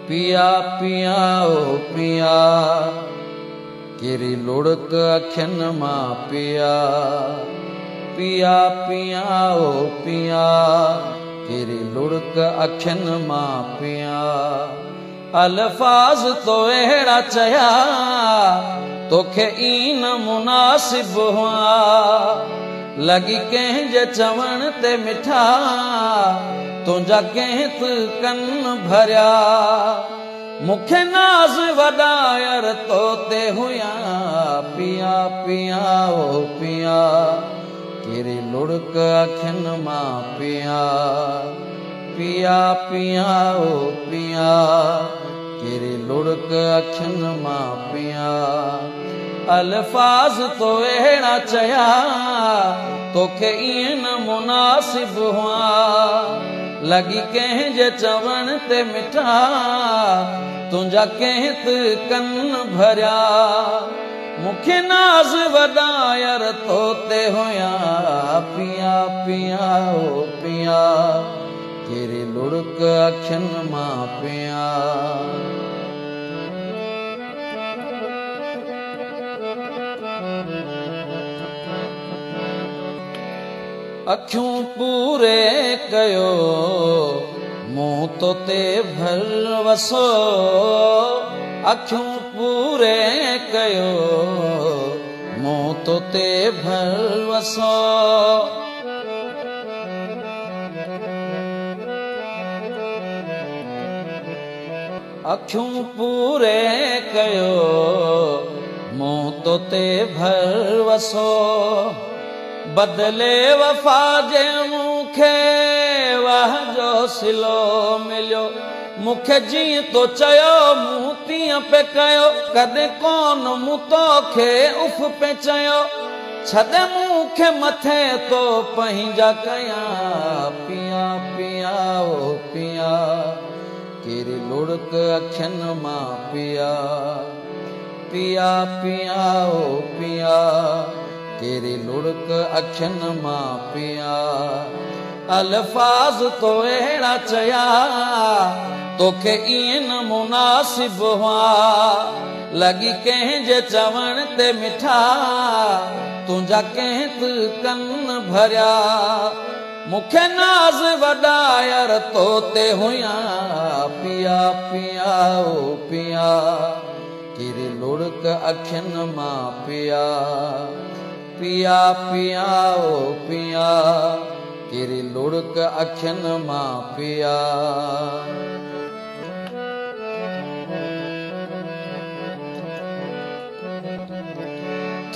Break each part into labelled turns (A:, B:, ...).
A: पिया पिया ओ पिया केरी लुढ़क अखियुनि मां पिया पिया पिया ओ पिया केरी लुढ़क अखियुनि मां पिया अल्फाज़ तो अहिड़ा चया तोखे ई न मुनासिब हुआ लगी कंहिंजे चवण ते मिठा तुंहिंजा कंहिं त कन भरिया मूंखे नाज़ वॾायर तो ते हुया पिया पिया ओ पिया केरी लुढ़क अखियुनि मां पिया पिया पिया ओ पिया केरी लुढ़क अखियुनि मां पिया अल्फाज़ तो अहिड़ा चया तोखे ईअं न मुनासिब हुआ लगी कंहिंजे चवण ते मिठा तुंहिंजा कंहिं त कन भरिया मूंखे नाज़ वॾायर तो ते हुया पिया पिया ओ पिया केरी लुढ़क अखियुनि मां पिया अखियूं पूरे कयो मुंहुं तो ते भरवसो अखियूं पूरे कयो मुंहुं तो ते भरवसो अखियूं पूरे कयो मुंहुं तो ते भरवसो बदले वफ़ा जे मूंखे वाह जो सिलो मिलियो मूंखे जीअं तो चयो मूं तीअं पे कयो कॾहिं कोन मूं तोखे उफ़ पे चयो छॾे मूंखे मथे तो पंहिंजा कया पिया पिया ओ पिया केरी लुढ़क अखियुनि मां पिया पिया पिया ओ पिया केरी लुढ़क अखियुनि मां पिया अल्फाज़ तो अहिड़ा चया तोखे ईअं न मुनासिब हुआ लगी कंहिंजे चवण ते मिठा तुंहिंजा कंहिं त कन भरिया मूंखे नाज़ वॾायर तो ते हुया पिया पिया ओ पिया केरी लुढ़क अखियुनि मां पिया पिया पिया ओ पिया केरी लुढ़क अखियुनि मां पिया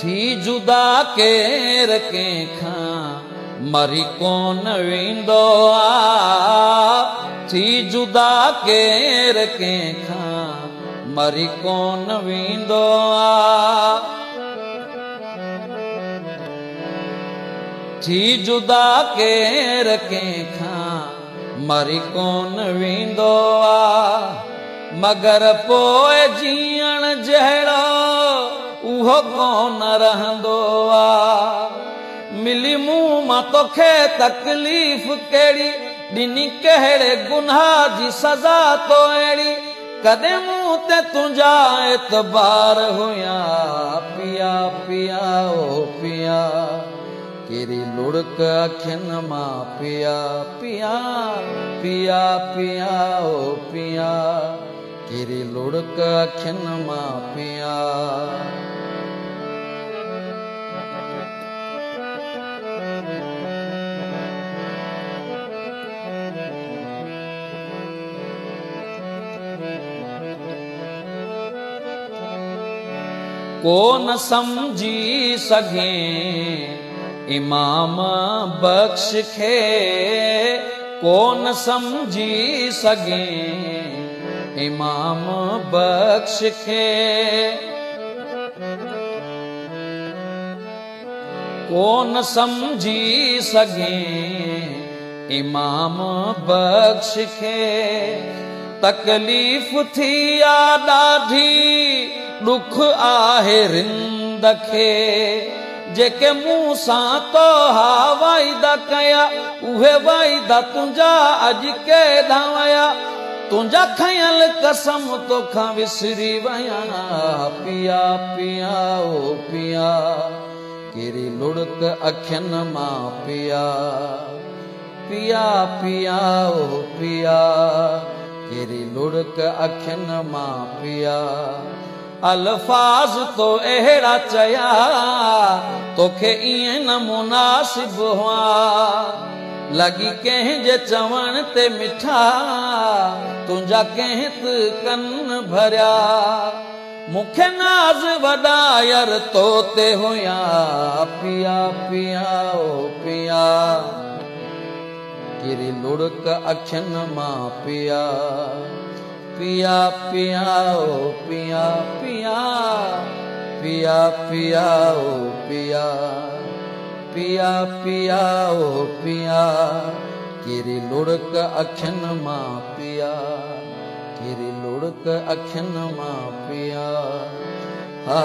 A: थी जुदा केर कंहिंखां मरी कोन वेंदो आ थी जुदा केर कंहिंखां मरी कोन वेंदो आ थी जुदा केर कंहिंखां मरी कोन वेंदो आ मगर पोइ जीअण जहिड़ो उहो कोन रहंदो आ मिली मूं मां तोखे तकलीफ़ कहिड़ी ॾिनी कहिड़े गुनाह जी सज़ा तो अहिड़ी कॾहिं मूं ते तुंहिंजा एतबार हुया पिया पिया ओ पिया केरी लुढ़क अखियुनि मां पिया पिया पिया पिया ओ पिया केरी लुढ़क अखियुनि मां पिया को न समझी सघे इमाम बख्श खे को न समझी सघे इमाम बख्श खे को न समझी सघे इमाम बख्श खे तकलीफ़ थी आ ॾाढी ॾुख आहे रिंद खे जेके मूं सां तो हा वाइदा कया उहे वाइदा तुंहिंजा अॼु केॾा वया तुंहिंजा खयल कसम तोखां विसरी वया पिया पिया ओ पिया कहिड़ी लुड़क अखियुनि मां पिया पिया पिया ओ पिया कहिड़ी लुड़क अखियुनि मां पिया अल्फाज तो अहिड़ा चया तोखे ईअं न मुनासिब हुआ लॻी कंहिंजे चवण ते मिठा तुंहिंजा कंहिं त कन भरिया मूंखे नाज़ वॾा यार तो ते हुया पिया पिया ओ पिया कहिड़ी लुड़क अखियुनि मां पिया पिया पिया ओ पिया पिया पिया पिया ओ पिया पिया पिया ओ पिया कहिड़ी लुड़क अखियुनि मां पिया कहिड़ी लुड़क अखियुनि मां पिया हा